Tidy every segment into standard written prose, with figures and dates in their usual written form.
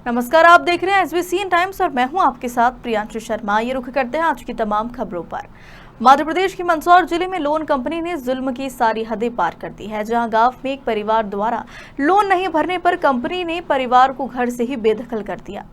नमस्कार, आप देख रहे हैं एसबीसी टाइम्स और मैं हूं आपके साथ प्रियांशु शर्मा। ये रुख करते हैं आज की तमाम खबरों पर। मध्य प्रदेश के मंदसौर जिले में लोन कंपनी ने जुल्म की सारी हदें पार कर दी है, जहां गांव में एक परिवार द्वारा लोन नहीं भरने पर कंपनी ने परिवार को घर से ही बेदखल कर दिया।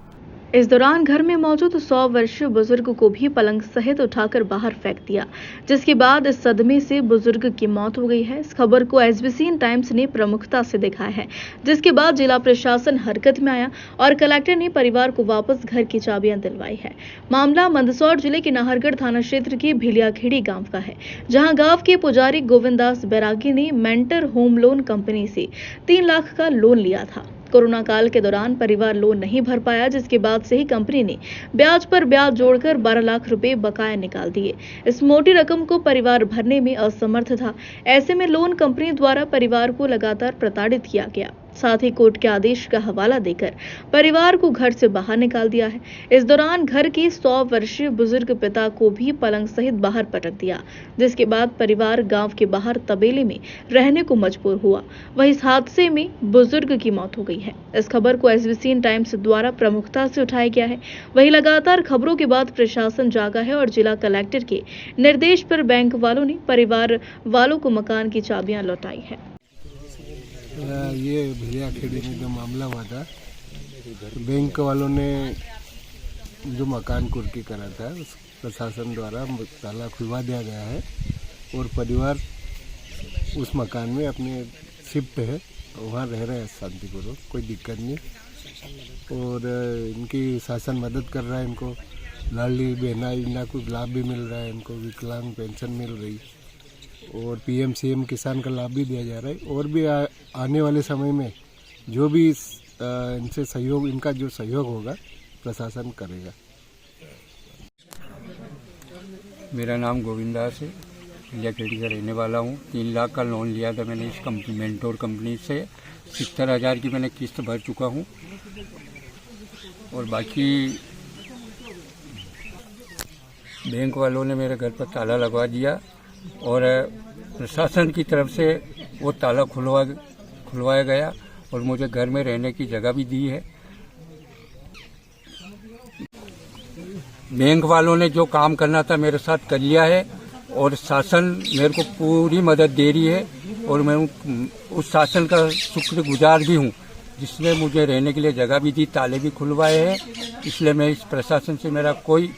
इस दौरान घर में मौजूद 100 वर्षीय बुजुर्ग को भी पलंग सहित उठाकर बाहर फेंक दिया, जिसके बाद इस सदमे से बुजुर्ग की मौत हो गई है। इस खबर को एसबीसी टाइम्स ने प्रमुखता से दिखाया है, जिसके बाद जिला प्रशासन हरकत में आया और कलेक्टर ने परिवार को वापस घर की चाबियां दिलवाई है। मामला मंदसौर जिले के नाहरगढ़ थाना क्षेत्र के भिलियाखेड़ी गांव का है, जहां गांव के पुजारी गोविंदास बैरागी ने मेंटर होम लोन कंपनी से 3 लाख का लोन लिया था। कोरोना काल के दौरान परिवार लोन नहीं भर पाया, जिसके बाद से ही कंपनी ने ब्याज पर ब्याज जोड़कर 12 लाख रुपए बकाया निकाल दिए। इस मोटी रकम को परिवार भरने में असमर्थ था। ऐसे में लोन कंपनी द्वारा परिवार को लगातार प्रताड़ित किया गया, साथ ही कोर्ट के आदेश का हवाला देकर परिवार को घर से बाहर निकाल दिया है। इस दौरान घर के 100 वर्षीय बुजुर्ग पिता को भी पलंग सहित बाहर पटक दिया, जिसके बाद परिवार गांव के बाहर तबेले में रहने को मजबूर हुआ। वहीं इस हादसे में बुजुर्ग की मौत हो गई है। इस खबर को एसबीसी टाइम्स द्वारा प्रमुखता से उठाया गया है। वहीं लगातार खबरों के बाद प्रशासन जागा है और जिला कलेक्टर के निर्देश पर बैंक वालों ने परिवार वालों को मकान की चाबियां लौटाई है। ये भिलियाखेड़ी में जो मामला हुआ था, बैंक वालों ने जो मकान कुर्की करा था, उस प्रशासन द्वारा ताला खुलवा दिया गया है और परिवार उस मकान में अपने शिफ्ट है, वहाँ रह रहे हैं शांतिपूर्वक, कोई दिक्कत नहीं। और इनकी शासन मदद कर रहा है, इनको लाडली बहना योजना को लाभ भी मिल रहा है, इनको विकलांग पेंशन मिल रही और पीएम-सीएम किसान का लाभ भी दिया जा रहा है। और भी आने वाले समय में जो भी इनसे सहयोग, इनका जो सहयोग होगा प्रशासन करेगा। मेरा नाम गोविंदास है, भिलियाखेड़ी का रहने वाला हूँ। 3 लाख का लोन लिया था मैंने इस कंपनी मेंटोर कंपनी से। 70,000 की मैंने किस्त भर चुका हूँ और बाकी बैंक वालों ने मेरे घर पर ताला लगवा दिया और प्रशासन की तरफ से वो ताला खुलवाया गया और मुझे घर में रहने की जगह भी दी है। बैंक वालों ने जो काम करना था मेरे साथ कर लिया है और शासन मेरे को पूरी मदद दे रही है और मैं उस शासन का शुक्रगुजार भी हूँ, जिसने मुझे रहने के लिए जगह भी दी, ताले भी खुलवाए हैं। इसलिए मैं इस प्रशासन से मेरा कोई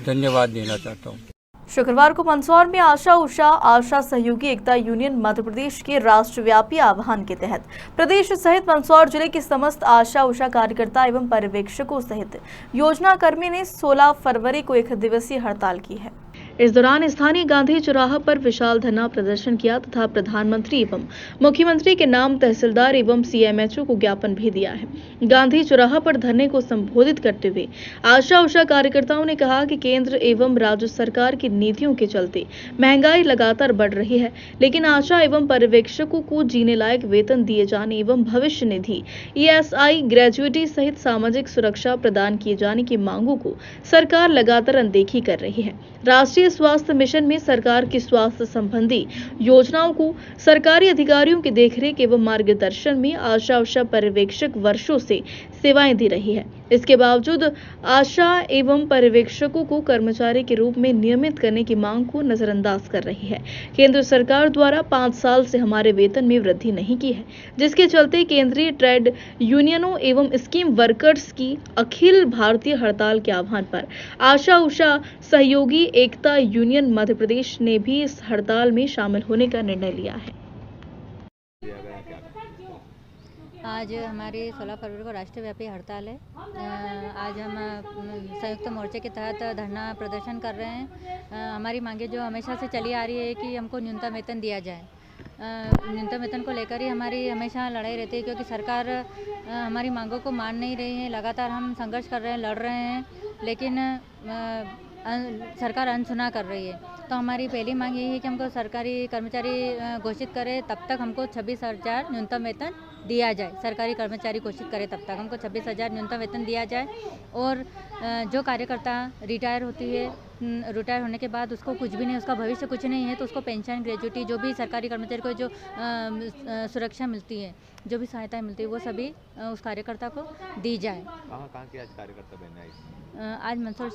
धन्यवाद देना चाहता हूँ। शुक्रवार को मंदसौर में आशा सहयोगी एकता यूनियन मध्य प्रदेश के राष्ट्रव्यापी आह्वान के तहत प्रदेश सहित मंदसौर जिले के समस्त आशा कार्यकर्ता एवं पर्यवेक्षकों सहित योजना कर्मी ने 16 फरवरी को 1 दिवसीय हड़ताल की है। इस दौरान स्थानीय गांधी चौराहा पर विशाल धरना प्रदर्शन किया तथा प्रधानमंत्री एवं मुख्यमंत्री के नाम तहसीलदार एवं सीएमएचओ को ज्ञापन भी दिया है। गांधी चौराहा पर धरने को संबोधित करते हुए आशा कार्यकर्ताओं ने कहा कि केंद्र एवं राज्य सरकार की नीतियों के चलते महंगाई लगातार बढ़ रही है, लेकिन आशा एवं पर्यवेक्षकों को जीने लायक वेतन दिए जाने एवं भविष्य निधि, ईएसआई, ग्रेजुएटी सहित सामाजिक सुरक्षा प्रदान किए जाने की मांगों को सरकार लगातार अनदेखी कर रही है। राष्ट्रीय स्वास्थ्य मिशन में सरकार की स्वास्थ्य संबंधी योजनाओं को सरकारी अधिकारियों की देखरेख एवं मार्गदर्शन में आशा पर्यवेक्षक वर्षों से सेवाएं दे रही है। इसके बावजूद आशा एवं पर्यवेक्षकों को कर्मचारी के रूप में नियमित करने की मांग को नजरअंदाज कर रही है। केंद्र सरकार द्वारा 5 साल से हमारे वेतन में वृद्धि नहीं की है, जिसके चलते केंद्रीय ट्रेड यूनियनों एवं स्कीम वर्कर्स की अखिल भारतीय हड़ताल के आह्वान पर आशा सहयोगी एकता यूनियन मध्य प्रदेश ने भी इस हड़ताल में शामिल होने का निर्णय लिया है। आज हमारी 16 फरवरी को राष्ट्रव्यापी हड़ताल है। आज हम संयुक्त मोर्चे के तहत धरना प्रदर्शन कर रहे हैं। हमारी मांगे जो हमेशा से चली आ रही है कि हमको न्यूनतम वेतन दिया जाए। न्यूनतम वेतन को लेकर ही हमारी हमेशा लड़ाई रहती है, क्योंकि सरकार हमारी मांगों को मान नहीं रही है। लगातार हम संघर्ष कर रहे हैं, लड़ रहे हैं, लेकिन सरकार अनसुना कर रही है। तो हमारी पहली मांग यही है कि हमको सरकारी कर्मचारी घोषित करे, तब तक हमको 26,000 न्यूनतम वेतन दिया जाए। सरकारी कर्मचारी घोषित करे तब तक हमको 26,000 न्यूनतम वेतन दिया जाए। और जो कार्यकर्ता रिटायर होती है रिटायर होने के बाद उसको कुछ भी नहीं, उसका भविष्य कुछ नहीं है, तो उसको पेंशन, ग्रेजुटी, जो भी सरकारी कर्मचारी को जो सुरक्षा मिलती है, जो भी सहायता मिलती है, वो सभी उस कार्यकर्ता को दी जाए। कहाँ की आज कार्यकर्ता बहन आई? आज मंदसौर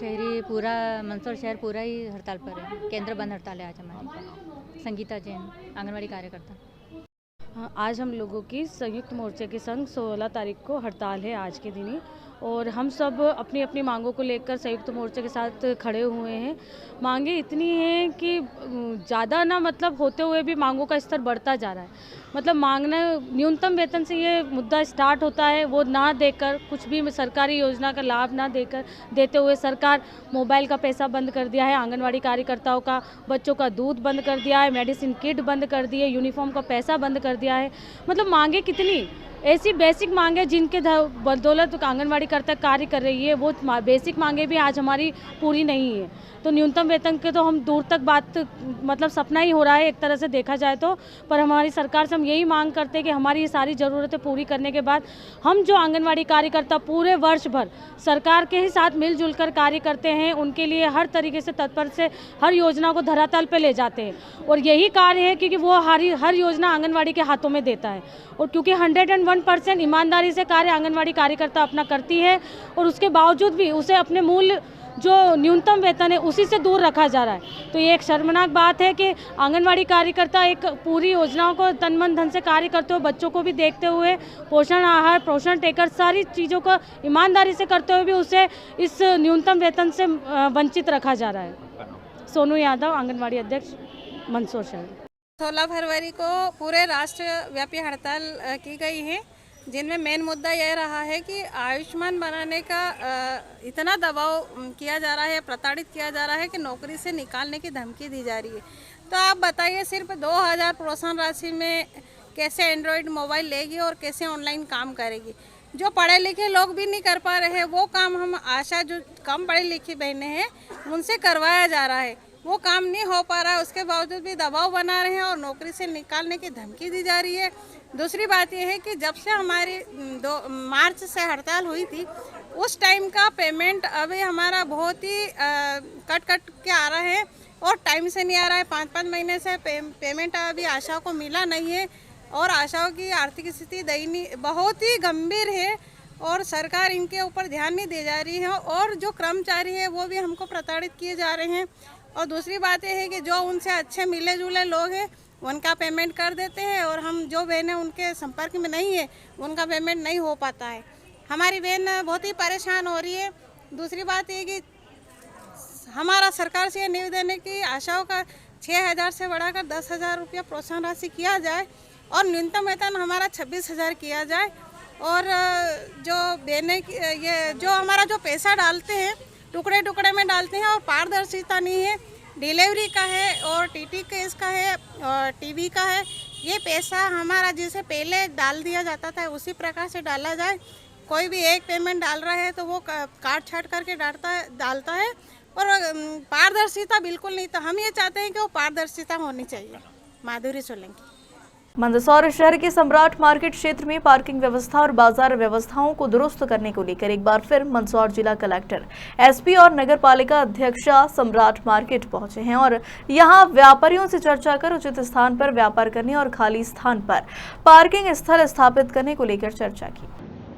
शहर पूरा ही हड़ताल पर है। केंद्र बंद हड़ताल है आज हमारी। संगीता जैन, आंगनवाड़ी कार्यकर्ता। आज हम लोगों की संयुक्त मोर्चे के संग 16 तारीख को हड़ताल है आज के दिन ही, और हम सब अपनी अपनी मांगों को लेकर संयुक्त मोर्चे के साथ खड़े हुए हैं। मांगे इतनी हैं कि ज़्यादा ना मतलब होते हुए भी मांगों का स्तर बढ़ता जा रहा है। मतलब मांगना, न्यूनतम वेतन से ये मुद्दा स्टार्ट होता है, वो ना देकर, कुछ भी सरकारी योजना का लाभ ना देते हुए सरकार मोबाइल का पैसा बंद कर दिया है, आंगनवाड़ी कार्यकर्ताओं का बच्चों का दूध बंद कर दिया है, मेडिसिन किट बंद कर दी है, यूनिफॉर्म का पैसा बंद कर दिया है। मतलब मांगे कितनी ऐसी बेसिक मांगे जिनके बदौलत आंगनवाड़ी करता कार्य कर रही है, वो बेसिक मांगे भी आज हमारी पूरी नहीं है। तो न्यूनतम वेतन के तो हम दूर तक बात, मतलब सपना ही हो रहा है एक तरह से देखा जाए तो। पर हमारी सरकार से हम यही मांग करते हैं कि हमारी ये सारी ज़रूरतें पूरी करने के बाद हम जो आंगनवाड़ी कार्यकर्ता पूरे वर्ष भर सरकार के ही साथ मिलजुल कर कार्य करते हैं, उनके लिए हर तरीके से तत्पर से हर योजना को धरातल पे ले जाते हैं। और यही कार्य है क्योंकि वो हर योजना आंगनवाड़ी के हाथों में देता है, और क्योंकि 101% ईमानदारी से कार्य आंगनवाड़ी कार्यकर्ता अपना करती है, और उसके बावजूद भी उसे अपने मूल जो न्यूनतम वेतन है उसी से दूर रखा जा रहा है। तो ये एक शर्मनाक बात है कि आंगनवाड़ी कार्यकर्ता एक पूरी योजनाओं को तन मन धन से कार्य करते हुए, बच्चों को भी देखते हुए, पोषण आहार, पोषण टेकर, सारी चीज़ों को ईमानदारी से करते हुए भी उसे इस न्यूनतम वेतन से वंचित रखा जा रहा है। सोनू यादव, आंगनवाड़ी अध्यक्ष, मंदसौर शहर। 16 फरवरी को पूरे राष्ट्रव्यापी हड़ताल की गई है, जिनमें मेन मुद्दा यह रहा है कि आयुष्मान बनाने का इतना दबाव किया जा रहा है, प्रताड़ित किया जा रहा है कि नौकरी से निकालने की धमकी दी जा रही है। तो आप बताइए, सिर्फ 2000 प्रोत्साहन राशि में कैसे एंड्रॉयड मोबाइल लेगी और कैसे ऑनलाइन काम करेगी? जो पढ़े लिखे लोग भी नहीं कर पा रहे हैं, वो काम हम आशा जो कम पढ़ी लिखी बहनें हैं उनसे करवाया जा रहा है। वो काम नहीं हो पा रहा है, उसके बावजूद भी दबाव बना रहे हैं और नौकरी से निकालने की धमकी दी जा रही है। दूसरी बात यह है कि जब से हमारी 2 मार्च से हड़ताल हुई थी, उस टाइम का पेमेंट अभी हमारा बहुत ही कट के आ रहा है और टाइम से नहीं आ रहा है। 5-5 महीने से पेमेंट अभी आशा को मिला नहीं है, और आशाओं की आर्थिक स्थिति दयनीय बहुत ही गंभीर है, और सरकार इनके ऊपर ध्यान नहीं दे जा रही है, और जो कर्मचारी है वो भी हमको प्रताड़ित किए जा रहे हैं। और दूसरी बात यह है कि जो उनसे अच्छे मिले जुले लोग हैं उनका पेमेंट कर देते हैं, और हम जो बहनें उनके संपर्क में नहीं है उनका पेमेंट नहीं हो पाता है। हमारी बहन बहुत ही परेशान हो रही है। दूसरी बात ये कि हमारा सरकार से ये निवेदन है कि आशाओं का 6000 से बढ़ाकर 10,000 रुपया प्रोत्साहन राशि किया जाए, और न्यूनतम वेतन हमारा 26,000 किया जाए। और जो बहनें ये जो हमारा जो पैसा डालते हैं टुकड़े टुकड़े में डालते हैं, और पारदर्शिता नहीं है। डिलीवरी का है और टीटी केस का है और टीवी का है। ये पैसा हमारा जैसे पहले डाल दिया जाता था उसी प्रकार से डाला जाए। कोई भी एक पेमेंट डाल रहा है तो वो काट छाट करके डालता है, और पारदर्शिता बिल्कुल नहीं। तो हम ये चाहते हैं कि वो पारदर्शिता होनी चाहिए। माधुरी सोलंकी। मंदसौर शहर के सम्राट मार्केट क्षेत्र में पार्किंग व्यवस्था और बाजार व्यवस्थाओं को दुरुस्त करने को लेकर एक बार फिर मंदसौर जिला कलेक्टर, एसपी और नगर पालिका अध्यक्षा सम्राट मार्केट पहुंचे हैं और यहां व्यापारियों से चर्चा कर उचित स्थान पर व्यापार करने और खाली स्थान पर पार्किंग स्थल स्थापित करने को लेकर चर्चा की।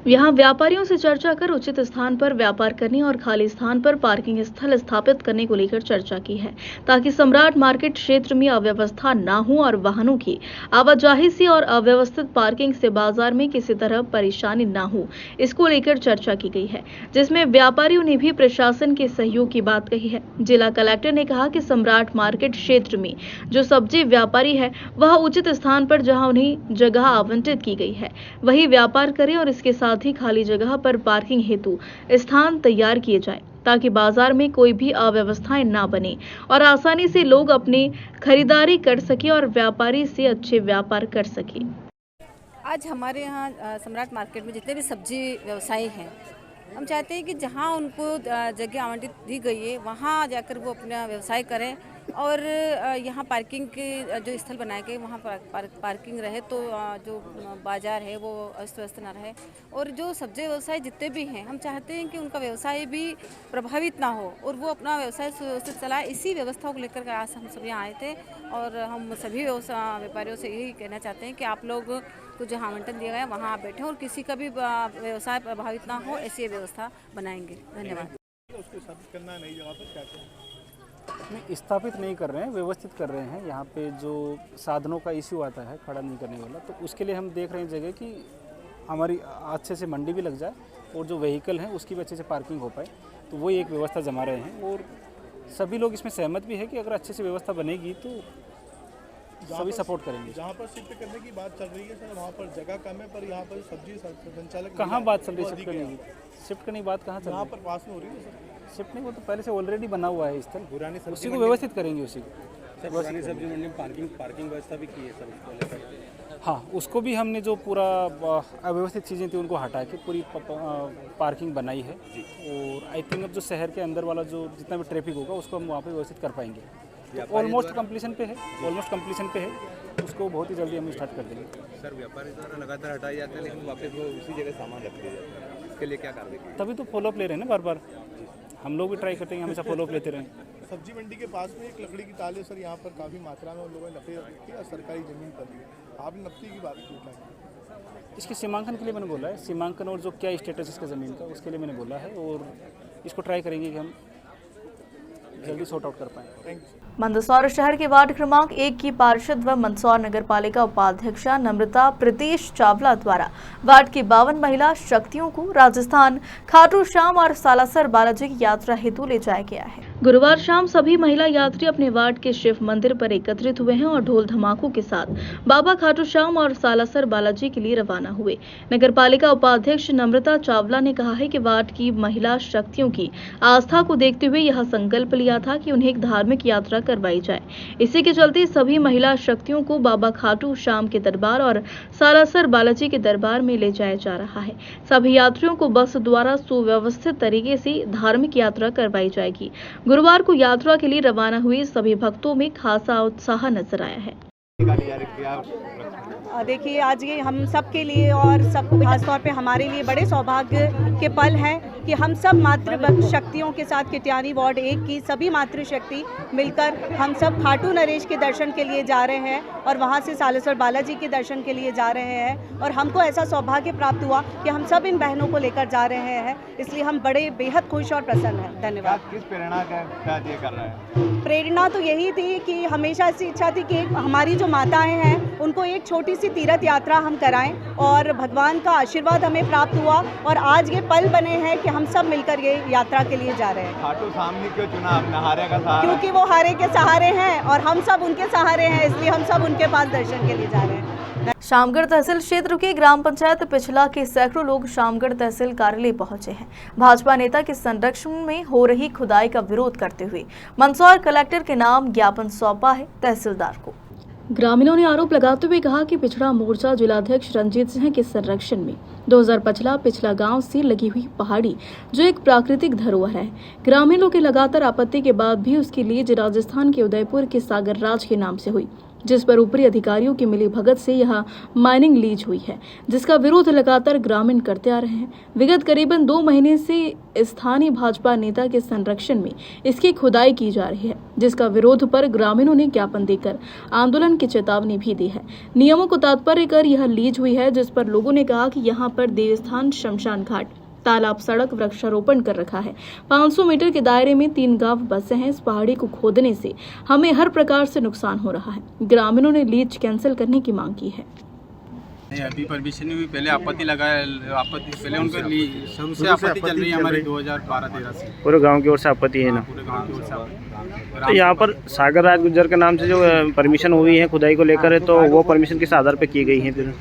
यहां व्यापारियों से चर्चा कर उचित स्थान पर व्यापार करने और खाली स्थान पर पार्किंग स्थल स्थापित करने को लेकर चर्चा की है, ताकि सम्राट मार्केट क्षेत्र में अव्यवस्था न हो और वाहनों की आवाजाही से और अव्यवस्थित पार्किंग से बाजार में किसी तरह परेशानी न हो, इसको लेकर चर्चा की गई है, जिसमें व्यापारियों ने भी प्रशासन के सहयोग की बात कही है। जिला कलेक्टर ने कहा कि सम्राट मार्केट क्षेत्र में जो सब्जी व्यापारी है वह उचित स्थान पर जहाँ उन्हें जगह आवंटित की गई है वही व्यापार करें, और इसके साथ ही खाली जगह पर पार्किंग हेतु स्थान तैयार किए जाएं, ताकि बाजार में कोई भी अव्यवस्थाएं ना बने और आसानी से लोग अपनी खरीदारी कर सके और व्यापारी से अच्छे व्यापार कर सके। आज हमारे यहाँ सम्राट मार्केट में जितने भी सब्जी व्यवसायी हैं, हम चाहते हैं कि जहाँ उनको जगह आवंटित दी गई है वहाँ जाकर वो अपना व्यवसाय करें। और यहाँ पार्किंग के जो स्थल बनाए गए वहाँ पार्किंग रहे तो जो बाज़ार है वो अस्त व्यस्त ना रहे। और जो सब्जी व्यवसाय जितने भी हैं हम चाहते हैं कि उनका व्यवसाय भी प्रभावित ना हो और वो अपना व्यवसाय सुव्यवस्थित चलाए। इसी व्यवस्था को लेकर आज हम सब यहाँ आए थे और हम सभी व्यापारियों से यही कहना चाहते हैं कि आप लोग को जो आवंटन दिया गया है वहाँ आप बैठें और किसी का भी व्यवसाय प्रभावित ना हो ऐसी व्यवस्था बनाएंगे। धन्यवाद। उसको स्थापित करना है नई जगह पर क्या क्या? नहीं, स्थापित नहीं कर रहे हैं, व्यवस्थित कर रहे हैं। यहाँ पे जो साधनों का इश्यू आता है खड़ा नहीं करने वाला, तो उसके लिए हम देख रहे हैं जगह कि हमारी अच्छे से मंडी भी लग जाए और जो व्हीकल हैं उसकी भी अच्छे से पार्किंग हो पाए, तो वही एक व्यवस्था जमा रहे हैं। और सभी लोग इसमें सहमत भी है कि अगर अच्छे से व्यवस्था बनेगी तो सभी सपोर्ट करेंगे। जहाँ पर शिफ्ट करने की बात चल रही है सर, वहाँ पर जगह कम है, पर यहाँ पर सब्जी संचालक कहाँ बात चल रही है शिफ्ट करने की? शिफ्ट करने की बात कहाँ चल रही है? यहाँ पर पास में हो रही है सर। शिफ्ट नहीं, वो तो पहले से ऑलरेडी बना हुआ है स्थल, पुरानी सब्जी उसी को व्यवस्थित करेंगे। उसी को पुरानी सब्जी मंडी में पार्किंग व्यवस्था भी की है सर, उसको लेकर। हाँ, उसको भी हमने जो पूरा अव्यवस्थित चीज़ें थी उनको हटा के पूरी पार्किंग बनाई है। और आई थिंक अब जो शहर के अंदर वाला जो जितना भी ट्रैफिक होगा उसको हम वहाँ पे व्यवस्थित कर पाएंगे। ऑलमोस्ट कंप्लीशन पे है, उसको बहुत ही जल्दी हम स्टार्ट कर देंगे। सर व्यापारी द्वारा लगातार हटाए जाते हैं लेकिन वापस वो उसी जगह सामान रख दिया जाता है, इसके लिए क्या कार्रवाई की? तभी तो फॉलोअप ले रहे हैं ना बार बार। हम लोग भी ट्राई करते हैं हमेशा फॉलोअप लेते रहें। सब्जी मंडी के पास में एक लकड़ी की ताल है सर, यहाँ पर काफ़ी मात्रा में उन लोगों ने नफे रखी है सरकारी ज़मीन पर भी। आपने नफ्ती की बात की क्या? इसके सीमांकन के लिए मैंने बोला है, सीमांकन और जो क्या स्टेटस इसका ज़मीन का उसके लिए मैंने बोला है। और इसको ट्राई करेंगे कि हम जल्दी सॉर्ट आउट कर पाएँ। मंदसौर शहर के वार्ड क्रमांक 1 की पार्षद व मंदसौर नगर पालिका उपाध्यक्षा नम्रता प्रीतेश चावला द्वारा वार्ड की 52 महिला शक्तियों को राजस्थान खाटू श्याम और सालासर बालाजी की यात्रा हेतु ले जाया गया है। गुरुवार शाम सभी महिला यात्री अपने वार्ड के शिव मंदिर पर एकत्रित हुए हैं और ढोल धमाकों के साथ बाबा खाटू श्याम और सालासर बालाजी के लिए रवाना हुए। नगर पालिका उपाध्यक्ष नम्रता चावला ने कहा है कि वार्ड की महिला शक्तियों की आस्था को देखते हुए यह संकल्प लिया था कि उन्हें एक धार्मिक यात्रा करवाई जाए। इसी के चलते सभी महिला शक्तियों को बाबा खाटू श्याम के दरबार और सालासर बालाजी के दरबार में ले जाया जा रहा है। सभी यात्रियों को बस द्वारा सुव्यवस्थित तरीके से धार्मिक यात्रा करवाई जाएगी। गुरुवार को यात्रा के लिए रवाना हुए सभी भक्तों में खासा उत्साह नजर आया है। देखिए, आज ये हम सब के लिए और सब खासतौर पे हमारे लिए बड़े सौभाग्य के पल हैं कि हम सब मातृ शक्तियों के साथ किटियानी वार्ड 1 की सभी मातृशक्ति मिलकर हम सब खाटू नरेश के दर्शन के लिए जा रहे हैं और वहाँ से सालासर बालाजी के दर्शन के लिए जा रहे हैं। और हमको ऐसा सौभाग्य प्राप्त हुआ कि हम सब इन बहनों को लेकर जा रहे हैं, इसलिए हम बड़े बेहद खुश और प्रसन्न हैं। धन्यवाद। किस प्रेरणा का ये कर रहे हैं? प्रेरणा तो यही थी कि हमेशा ऐसी इच्छा थी कि हमारी जो माताएं हैं उनको एक छोटी सी तीर्थ यात्रा हम कराएं और भगवान का आशीर्वाद हमें प्राप्त हुआ और आज ये पल बने हैं कि हम सब मिलकर ये यात्रा के लिए जा रहे हैं। खाटू सामने क्यों चुना आपने? हारे का सहारा? क्योंकि वो हारे के सहारे हैं और हम सब उनके सहारे हैं, इसलिए हम सब उनके पास दर्शन के लिए जा रहे हैं। शामगढ़ तहसील क्षेत्र के ग्राम पंचायत पिछला के सैकड़ों लोग शामगढ़ तहसील कार्यालय पहुंचे हैं। भाजपा नेता के संरक्षण में हो रही खुदाई का विरोध करते हुए मंदसौर कलेक्टर के नाम ज्ञापन सौंपा है तहसीलदार को। ग्रामीणों ने आरोप लगाते हुए कहा कि पिछड़ा मोर्चा जिलाध्यक्ष रंजीत सिंह के संरक्षण में 2000 पिछला गांव से लगी हुई पहाड़ी जो एक प्राकृतिक धरोहर है, ग्रामीणों के लगातार आपत्ति के बाद भी उसकी लीज राजस्थान के उदयपुर के सागर राज के नाम से हुई, जिस पर ऊपरी अधिकारियों की मिली भगत से यह माइनिंग लीज हुई है, जिसका विरोध लगातार ग्रामीण करते आ रहे हैं। विगत करीबन 2 महीने से स्थानीय भाजपा नेता के संरक्षण में इसकी खुदाई की जा रही है, जिसका विरोध पर ग्रामीणों ने ज्ञापन देकर आंदोलन की चेतावनी भी दी है। नियमों को तात्पर्य कर यह लीज हुई है, जिस पर लोगों ने कहा कि यहाँ पर देवस्थान, शमशान घाट, तालाब, सड़क, वृक्षारोपण कर रखा है। 500 मीटर के दायरे में 3 गांव बसे हैं। इस पहाड़ी को खोदने से हमें हर प्रकार से नुकसान हो रहा है। ग्रामीणों ने लीज कैंसिल करने की मांग की है। अभी परमिशन नहीं हुई, पहले आपत्ति लगाया, पहले उनको शुरू से आपत्ति चल रही है हमारी 2012-13 से। पूरे गांव की ओर से आपत्ति है ना? पूरे गांव की ओर से आपत्ति। तो यहाँ पर सागर राज गुर्जर के नाम से जो परमिशन हुई है खुदाई को लेकर है, तो वो परमिशन किस आधार पर की गई है? फिर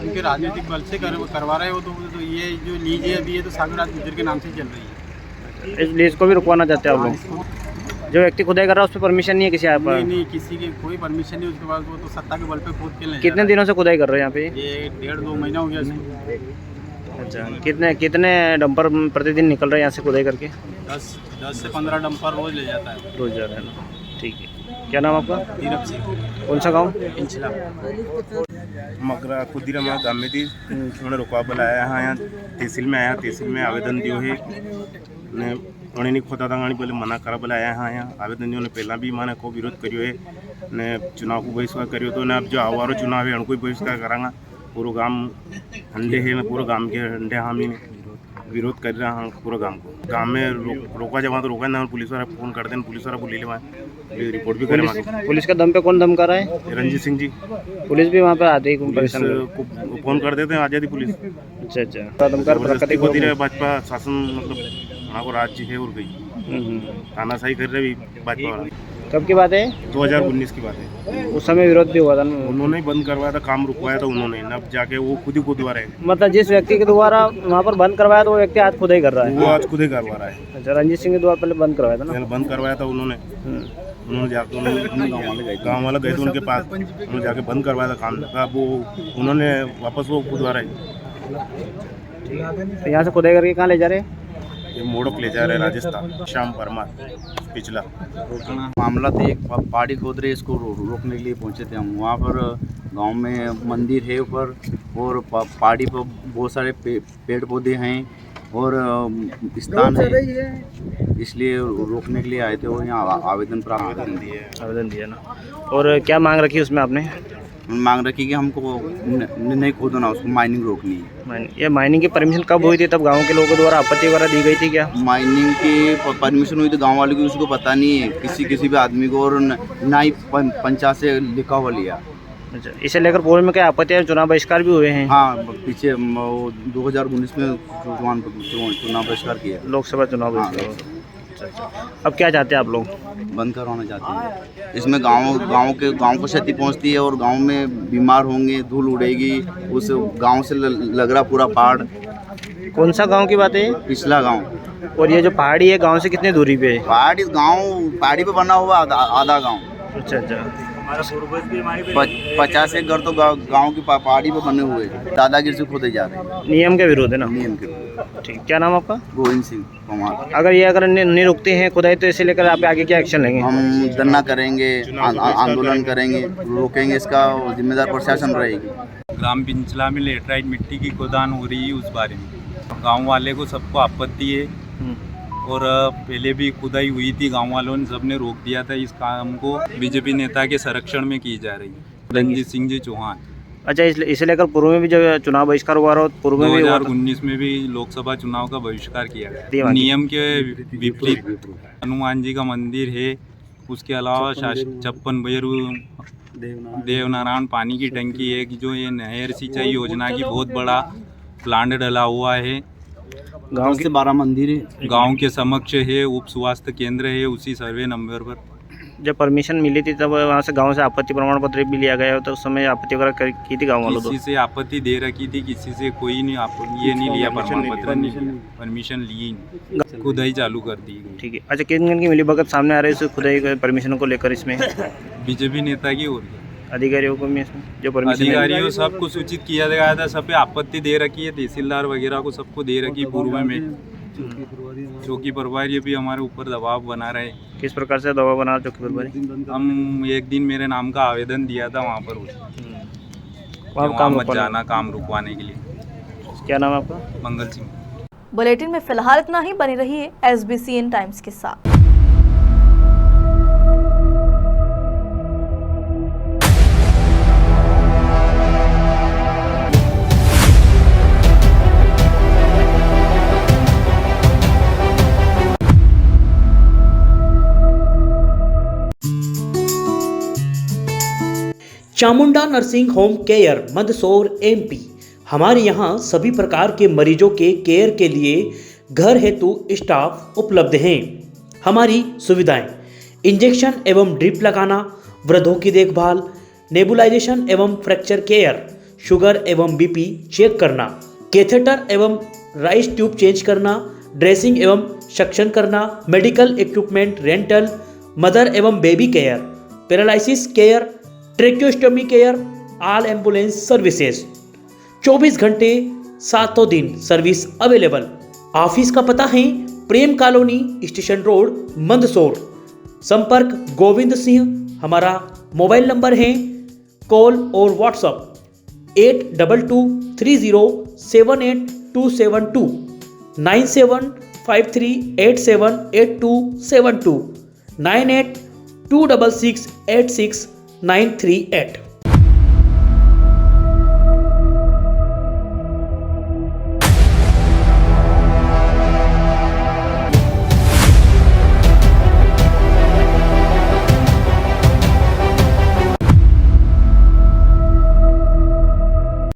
उनके राजनीतिक बल से करवा रहे हो, तो ये जो लीज है अभी ये तो सागर राज गुर्जर के नाम से चल रही है। इस लीज को भी रुकवाना चाहते हैं आप लोग? जो व्यक्ति खुदाई कर रहा है उस पर परमिशन नहीं है किसी आप? नहीं, किसी की कोई परमिशन नहीं। उसके बाद वो तो सत्ता के बल पे खोद के ले। कितने दिनों से खुदाई कर रहे हैं यहाँ पे? ये 1.5-2 महीना हो गया इसको। अच्छा, कितने डंपर प्रतिदिन निकल रहे हैं यहाँ से खुदाई करके? 10 से 15 डंपर रोज ले जाता है। रोज जा रहे हैं ना? ठीक है, क्या नाम आपका? नीरज सिंह। कौन सा गाँव? इंचला मगरा खुदीरा माँ गाँव में थी, उन्होंने रुकवा बुलाया यहाँ तहसील में आया, तहसील में आवेदन दियो है ने उन्हें नहीं खोता था गाड़ी पहले मना करा बुलाया यहाँ आवेदन दियो ने पहला भी माने को विरोध करियो है ने चुनाव को बहिष्कार करियो तो ने अब जो आवारो चुनाव है उनको बहिष्कार करांगा पूरा गांव हंडे है ना पूरा गांव के हंडे हामी विरोध कर रहा हूँ पूरा गांव में रोका जब तो रोका ना पुलिस वाला फोन करते हैं पुलिस वाला बोले रिपोर्ट भी करें पुलिस का दम पे कौन धमका रहा है? रंजीत सिंह जी। पुलिस भी वहाँ पे आती है पुलिस को फोन कर देते हैं आ जाती पुलिस। अच्छा जबरदस्ती होती रहे भाजपा शासन मतलब वहाँ को राज्य है और गई तानाशाही कर रहे भाजपा वाला। कब की बात है? 2019 की बात है। उस समय विरोध भी हुआ था ना? उन्होंने ही बंद करवाया था, काम रुकवाया था उन्होंने, अब जाके वो खुद ही खुदवा रहे हैं। मतलब जिस व्यक्ति के द्वारा वहाँ पर बंद करवाया था वो व्यक्ति आज खुद ही कर रहा है? वो आज खुद ही करवा रहा है। अच्छा, रंजीत सिंह के द्वारा पहले बंद करवाया था ना? बंद करवाया था उन्होंने जाकर गाँव वाले गए थे उनके पास, उन्होंने जाके बंद करवाया था काम का, वो उन्होंने वापस वो खुदवा रहे। तो यहाँ से खुदाई करके कहाँ ले जा रहे हैं? ये मोड़क ले जा रहे हैं राजस्थान, श्याम परमार पिछला मामला था। एक पहाड़ी खोद रहे, इसको रोकने के लिए पहुंचे थे हम। वहाँ पर गांव में मंदिर है ऊपर और पहाड़ी पर बहुत सारे पेड़ पौधे हैं और स्थान है, इसलिए रोकने के लिए आए थे और यहाँ आवेदन प्राप्त आवेदन दिया ना। और क्या मांग रखी उसमें आपने? मांग रखी कि हमको नहीं खोदना, उसको माइनिंग रोकनी है। ये माइनिंग की परमिशन कब हुई थी? तब गांव के लोगों द्वारा आपत्ति वगैरह दी गई थी क्या? माइनिंग की परमिशन हुई थी गांव वालों की, उसको पता नहीं है किसी भी आदमी को, और ना ही पंचायत से लिखा हुआ लिया। अच्छा, इसे लेकर पूर्व में क्या आपत्तियाँ चुनाव बहिष्कार भी हुए हैं? हाँ, पीछे 2019 में चुनाव बहिष्कार किया, लोकसभा चुनाव बहिष्कार। अब क्या चाहते हैं आप लोग? बंद करवाना चाहते हैं। इसमें गांव को क्षति पहुंचती है और गांव में बीमार होंगे, धूल उड़ेगी, उस गांव से लग रहा पूरा पहाड़। कौन सा गांव की बात है? पिछला गांव। और ये जो पहाड़ी है गांव से कितनी दूरी पे है? पहाड़ी पे बना हुआ आधा गांव। अच्छा अच्छा, 50 एक घर तो गांव की पहाड़ी पे बने हुए दादागिरी से खोदे जा रहे हैं। नियम के विरोध है ना? नियम के विरोध। ठीक, क्या नाम आपका? गोविंद सिंह कुमार। अगर नहीं रुकते हैं खुदाई तो इसे लेकर आप आगे क्या एक्शन लेंगे? हम धरना करेंगे, आंदोलन करेंगे, रोकेंगे, इसका जिम्मेदार प्रशासन रहेगी। ग्राम पिंचला में लेटराइट मिट्टी की खोदान हो रही है, उस बारे में गाँव वाले को सबको आपत्ति है और पहले भी खुदाई हुई थी, गांव वालों ने सबने रोक दिया था। इस काम को बीजेपी नेता के संरक्षण में की जा रही है, रंजीत सिंह जी चौहान। अच्छा, इसे लेकर पूर्व में भी जब चुनाव बहिष्कार हुआ रहा, पूर्व में 2019 में भी लोकसभा चुनाव का बहिष्कार किया गया नियम के विपरीत। हनुमान जी का मंदिर है, उसके अलावा 56 भैरू देवनारायण पानी की टंकी है, जो ये नहर सिंचाई योजना की बहुत बड़ा प्लांट डला हुआ है। गांव के 12 मंदिर है, गांव के समक्ष है, उप स्वास्थ्य केंद्र है उसी सर्वे नंबर पर। जब परमिशन मिली थी तब वहाँ से गांव से आपत्ति प्रमाण पत्र भी लिया गया, तो उस समय आपत्ति वगैरह की थी गांव वालों? किसी से आपत्ति दे रखी थी, किसी से कोई नहीं ये नहीं लिया, प्रमाण पत्र नहीं, परमिशन ली, खुदाई चालू कर दी। ठीक है। अच्छा, किन किन की मिलीभगत सामने आ रही है खुदाई परमिशन को लेकर इसमें? बीजेपी नेता की और अधिकारियों को में जो परमिशन अधिकारियों सबको सूचित किया गया था, सब पे आपत्ति दे रखी है, तहसीलदार वगैरह को सबको दे रखी पूर्व में। चौकी प्रभारी भी हमारे ऊपर दबाव बना रहे। किस प्रकार से दबाव बना चौकी प्रभारी? हम एक दिन मेरे नाम का आवेदन दिया था वहाँ पर, काम मत जाना, काम रुकवाने के लिए। क्या नाम है आपका? मंगल सिंह। बुलेटिन में फिलहाल इतना ही, बनी रहिए SBCN टाइम्स के साथ। Chamunda nursing home care Mandsaur MP। हमारे यहाँ सभी प्रकार के मरीजों के केयर के लिए घर हेतु स्टाफ उपलब्ध हैं। हमारी सुविधाएं: इंजेक्शन एवं ड्रिप लगाना, वृद्धों की देखभाल, नेबुलाइजेशन एवं फ्रैक्चर केयर, शुगर एवं BP चेक करना, कैथेटर एवं राइस ट्यूब चेंज करना, ड्रेसिंग एवं सक्शन करना, मेडिकल इक्विपमेंट रेंटल, मदर एवं baby care, paralysis care, tracheostomy care, all ambulance services. 24 घंटे 7 दिन सर्विस अवेलेबल। ऑफिस का पता है प्रेम कॉलोनी, स्टेशन रोड, मंदसौर। संपर्क गोविंद सिंह। हमारा मोबाइल नंबर है कॉल और व्हाट्सअप 8223078272 9753878272 9826686938।